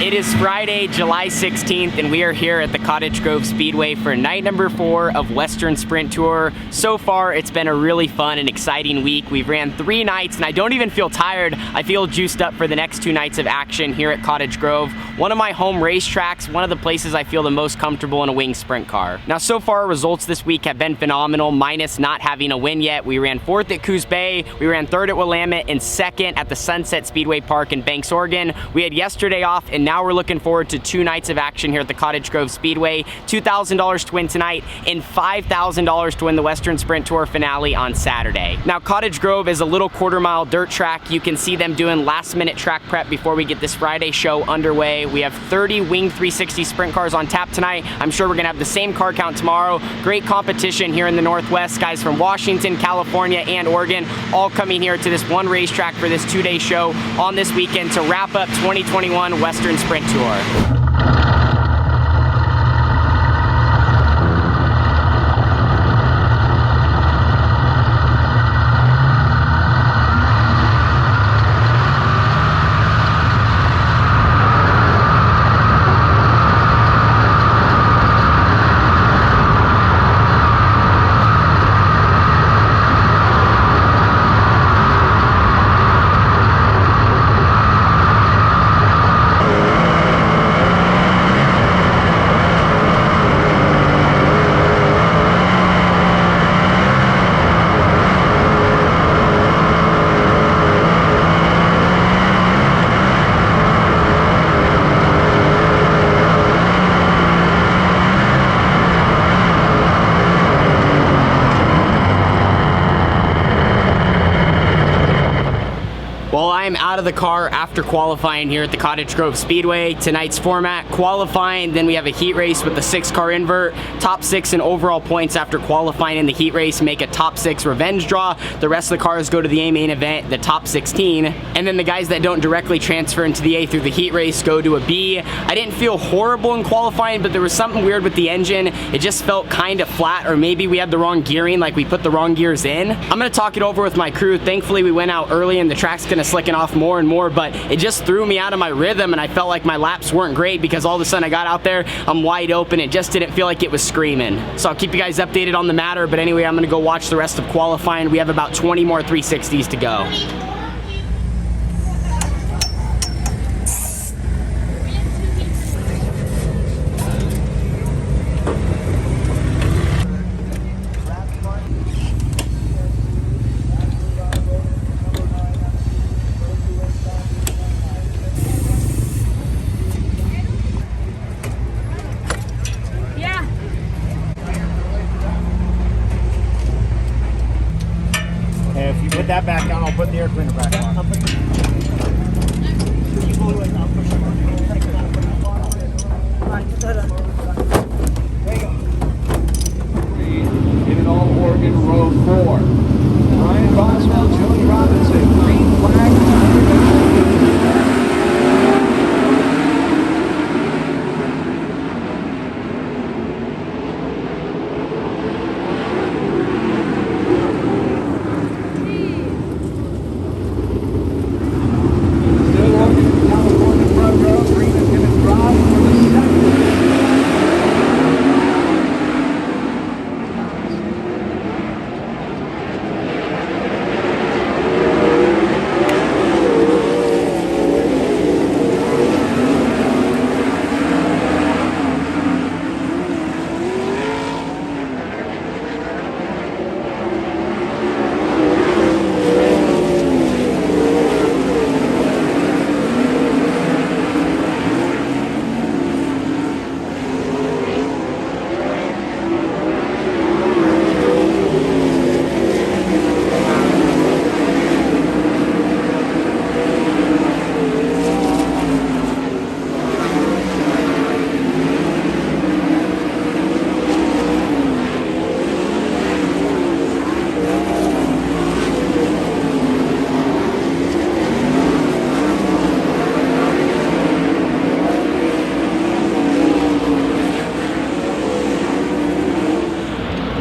It is Friday, July 16th, and we are here at the Cottage Grove Speedway for night number 4 of Western Sprint Tour. So far, it's been a really fun and exciting week. We've ran 3 nights, and I don't even feel tired. I feel juiced up for the next 2 nights of action here at Cottage Grove. One of my home racetracks, one of the places I feel the most comfortable in a wing sprint car. Now, so far, results this week have been phenomenal, minus not having a win yet. We ran 4th at Coos Bay, we ran 3rd at Willamette, and 2nd at the Sunset Speedway Park in Banks, Oregon. We had yesterday off, and now we're looking forward to 2 nights of action here at the Cottage Grove Speedway. $2,000 to win tonight and $5,000 to win the Western Sprint Tour finale on Saturday. Now, Cottage Grove is a little quarter-mile dirt track. You can see them doing last-minute track prep before we get this Friday show underway. We have 30 Wing 360 sprint cars on tap tonight. I'm sure we're gonna have the same car count tomorrow. Great competition here in the Northwest. Guys from Washington, California, and Oregon all coming here to this one racetrack for this 2-day show on this weekend to wrap up 2021 Western Sprint Tour. Well, I'm out of the car after qualifying here at the Cottage Grove Speedway. Tonight's format, qualifying, then we have a heat race with the 6-car invert. Top 6 in overall points after qualifying in the heat race make a top 6 revenge draw. The rest of the cars go to the A main event, the top 16. And then the guys that don't directly transfer into the A through the heat race go to a B. I didn't feel horrible in qualifying, but there was something weird with the engine. It just felt kind of flat, or maybe we had the wrong gearing, like we put the wrong gears in. I'm gonna talk it over with my crew. Thankfully, we went out early and the track's gonna slicking off more and more, but it just threw me out of my rhythm, and I felt like my laps weren't great because all of a sudden I got out there, I'm wide open. It just didn't feel like it was screaming. So I'll keep you guys updated on the matter, but anyway, I'm gonna go watch the rest of qualifying. We have about 20 more 360s to go. If you put that back on, I'll put the air cleaner back on. In all Oregon Road 4. Ryan Boswell, Joey Robinson, green flag. Still Oregon, California front row, green is going to drive for the second.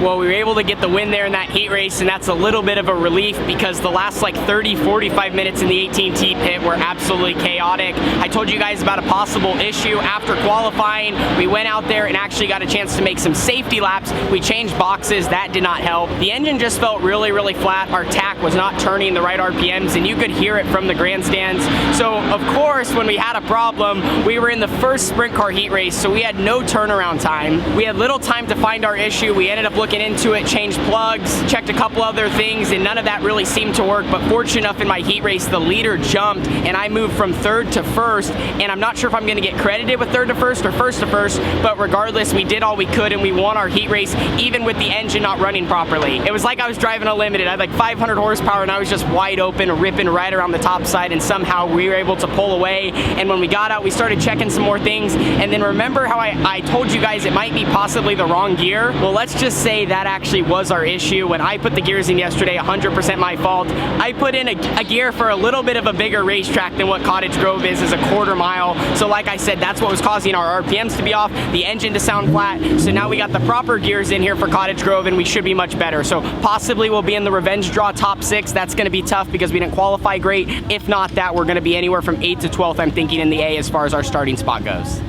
Well, we were able to get the win there in that heat race, and that's a little bit of a relief because the last like 30-45 minutes in the 18T pit were absolutely chaotic. I told you guys about a possible issue after qualifying. We went out there and actually got a chance to make some safety laps. We changed boxes. That did not help. The engine just felt really, really flat. Our tack was not turning the right RPMs, and you could hear it from the grandstands. So, of course, when we had a problem, we were in the first sprint car heat race, so we had no turnaround time. We had little time to find our issue. We ended up looking into it, changed plugs, checked a couple other things, and none of that really seemed to work. But fortunate enough in my heat race, the leader jumped and I moved from third to first, and I'm not sure if I'm gonna get credited with third to first or first to first, but regardless, we did all we could and we won our heat race even with the engine not running properly. It was like I was driving a limited. I had like 500 horsepower and I was just wide open, ripping right around the top side, and somehow we were able to pull away. And when we got out, we started checking some more things, and then remember how I told you guys it might be possibly the wrong gear? Well, let's just say that actually was our issue. When I put the gears in yesterday, 100% my fault. I put in a gear for a little bit of a bigger racetrack than what Cottage Grove is a quarter mile. So like I said, that's what was causing our RPMs to be off, the engine to sound flat. So now we got the proper gears in here for Cottage Grove and we should be much better. So possibly we'll be in the revenge draw top 6. That's gonna be tough because we didn't qualify great. If not that, we're gonna be anywhere from 8th to 12th, I'm thinking, in the A as far as our starting spot goes.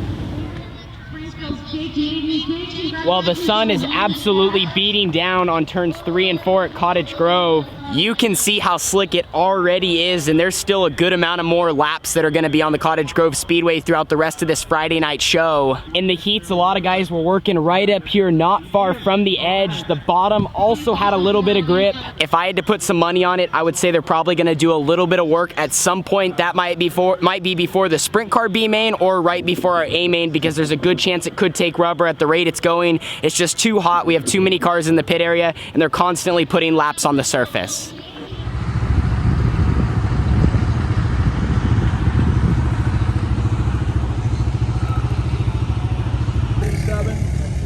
Well, the sun is absolutely beating down on turns 3 and 4 at Cottage Grove. You can see how slick it already is, and there's still a good amount of more laps that are gonna be on the Cottage Grove Speedway throughout the rest of this Friday night show. In the heats, a lot of guys were working right up here, not far from the edge. The bottom also had a little bit of grip. If I had to put some money on it, I would say they're probably gonna do a little bit of work at some point. That might be before the sprint car B main or right before our A main, because there's a good chance it could take rubber at the rate it's going. It's just too hot. We have too many cars in the pit area, and they're constantly putting laps on the surface.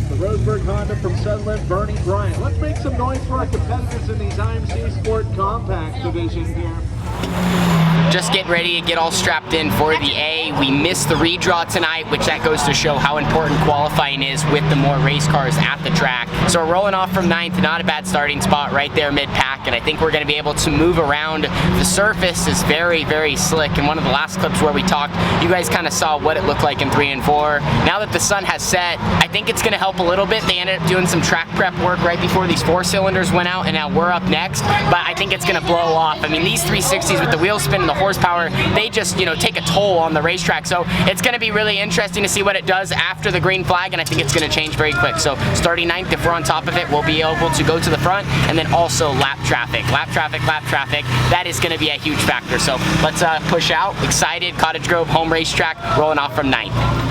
The Roseburg Honda from Sutherland, Bernie Bryant. Let's make some noise for our competitors in these IMC Sport Compact division here. Just getting ready to get all strapped in for the A. We missed the redraw tonight, which that goes to show how important qualifying is with the more race cars at the track. So we're rolling off from 9th, not a bad starting spot right there mid-pack, and I think we're gonna be able to move around. The surface is very, very slick. In one of the last clips where we talked, you guys kind of saw what it looked like in 3 and 4. Now that the sun has set, I think it's gonna help a little bit. They ended up doing some track prep work right before these 4 cylinders went out, and now we're up next, but I think it's gonna blow off. I mean, these 360s with the wheel spin and the horsepower, they just, you know, take a toll on the racetrack. So it's going to be really interesting to see what it does after the green flag, and I think it's going to change very quick. So starting 9th, if we're on top of it, we'll be able to go to the front, and then also lap traffic. That is going to be a huge factor. So let's push out. Excited. Cottage Grove home racetrack, rolling off from 9th.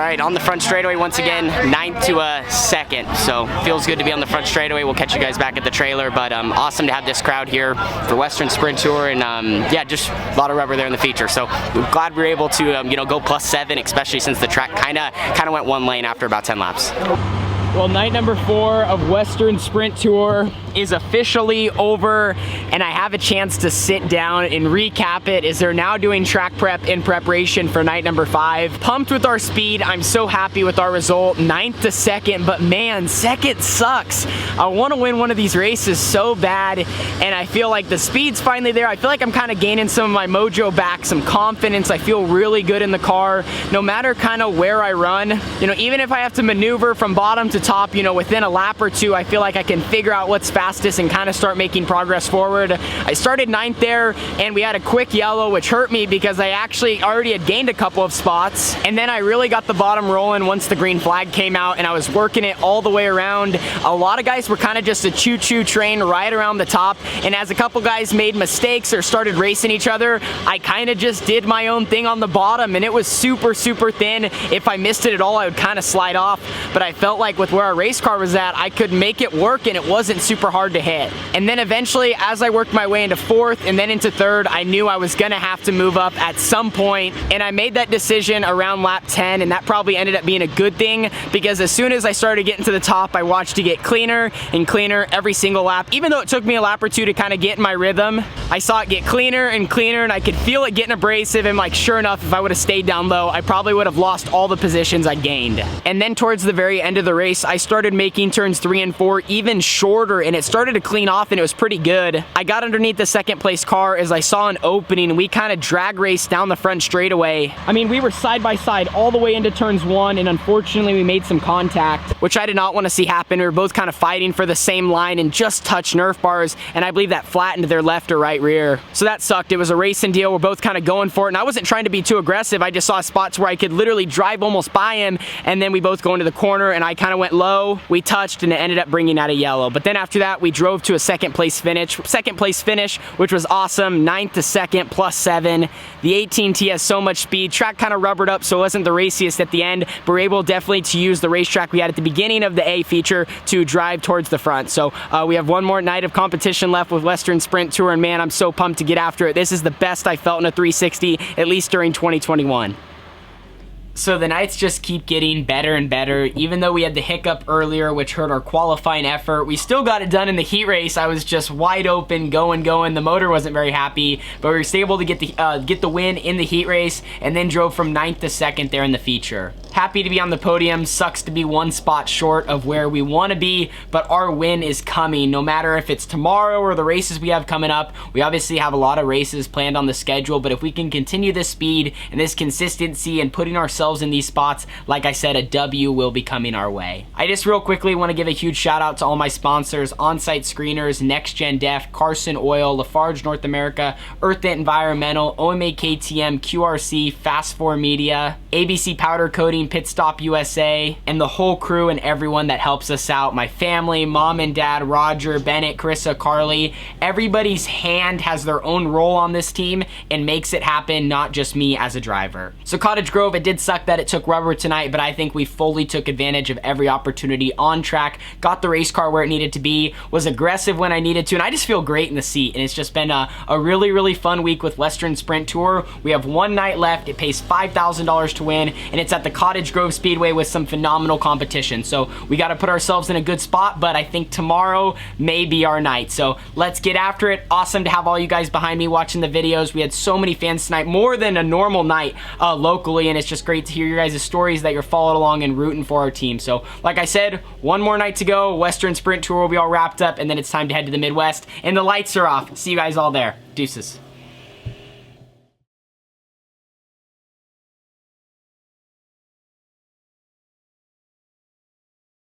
right, on the front straightaway once again, 9th to 2nd. So feels good to be on the front straightaway. We'll catch you guys back at the trailer, but awesome to have this crowd here for Western Sprint Tour, and yeah, just a lot of rubber there in the feature. So we're glad we were able to you know, go +7, especially since the track kind of went one lane after about 10 laps. Well, night number 4 of Western Sprint Tour is officially over, and I have a chance to sit down and recap it as they're now doing track prep in preparation for night number 5. Pumped with our speed. I'm so happy with our result, 9th to 2nd, but man, 2nd sucks. I want to win one of these races so bad, and I feel like the speed's finally there. I feel like I'm kind of gaining some of my mojo back, some confidence. I feel really good in the car, no matter kind of where I run. You know, even if I have to maneuver from bottom to top, you know, within a lap or two, I feel like I can figure out what's fastest and kind of start making progress forward. I started 9th there, and we had a quick yellow, which hurt me because I actually already had gained a couple of spots. And then I really got the bottom rolling once the green flag came out, and I was working it all the way around. A lot of guys were kind of just a choo-choo train right around the top, and as a couple guys made mistakes or started racing each other, I kind of just did my own thing on the bottom, and it was super, super thin. If I missed it at all, I would kind of slide off, but I felt like with where our race car was at, I could make it work, and it wasn't super hard to hit. And then eventually, as I worked my way into 4th and then into 3rd, I knew I was gonna have to move up at some point, and I made that decision around lap 10, and that probably ended up being a good thing, because as soon as I started getting to the top, I watched it get cleaner and cleaner every single lap. Even though it took me a lap or two to kind of get in my rhythm, I saw it get cleaner and cleaner, and I could feel it getting abrasive, and like, sure enough, if I would have stayed down low, I probably would have lost all the positions I gained. And then towards the very end of the race, I started making turns 3 and 4 even shorter, and it started to clean off, and it was pretty good. I got underneath the 2nd place car as I saw an opening, and we kind of drag raced down the front straightaway. I mean, we were side by side all the way into turns 1, and unfortunately we made some contact, which I did not want to see happen. We were both kind of fighting for the same line and just touched Nerf bars, and I believe that flattened their left or right rear. So that sucked. It was a racing deal. We're both kind of going for it, and I wasn't trying to be too aggressive. I just saw spots where I could literally drive almost by him, and then we both go into the corner, and I kind of went low. We touched, and it ended up bringing out a yellow. But then after that, we drove to a 2nd place finish, which was awesome. 9th to 2nd, +7. The 18T has so much speed. Track kind of rubbered up, so it wasn't the raciest at the end, but we're able definitely to use the racetrack we had at the beginning of the A feature to drive towards the front. So we have one more night of competition left with Western Sprint Tour, and man, I'm so pumped to get after it. This is the best I felt in a 360, at least during 2021. So the nights just keep getting better and better. Even though we had the hiccup earlier, which hurt our qualifying effort, we still got it done in the heat race. I was just wide open, going. The motor wasn't very happy, but we were still able to get the win in the heat race, and then drove from 9th to 2nd there in the feature. Happy to be on the podium. Sucks to be one spot short of where we want to be, but our win is coming. No matter if it's tomorrow or the races we have coming up, we obviously have a lot of races planned on the schedule, but if we can continue this speed and this consistency and putting ourselves in these spots, like I said, a W will be coming our way. I just real quickly want to give a huge shout out to all my sponsors: On-Site Screeners, Next Gen Def, Carson Oil, Lafarge North America, Earth Environmental, OMA KTM, QRC, Fast 4 Media, ABC Powder Coating, Pit Stop USA, and the whole crew and everyone that helps us out. My family, mom and dad, Roger, Bennett, Carissa, Carly. Everybody's hand has their own role on this team and makes it happen, not just me as a driver. So Cottage Grove, it did suck that it took rubber tonight, but I think we fully took advantage of every opportunity on track, got the race car where it needed to be, was aggressive when I needed to, and I just feel great in the seat. And it's just been a really, really fun week with Western Sprint Tour. We have one night left. It pays $5,000 to win, and it's at the Cottage Grove Speedway with some phenomenal competition. So we got to put ourselves in a good spot, but I think tomorrow may be our night. So let's get after it. Awesome to have all you guys behind me watching the videos. We had so many fans tonight, more than a normal night locally, and it's just great to hear your guys' stories that you're following along and rooting for our team. So like I said, one more night to go. Western Sprint Tour will be all wrapped up, and then it's time to head to the Midwest, and the lights are off. See you guys all there. Deuces.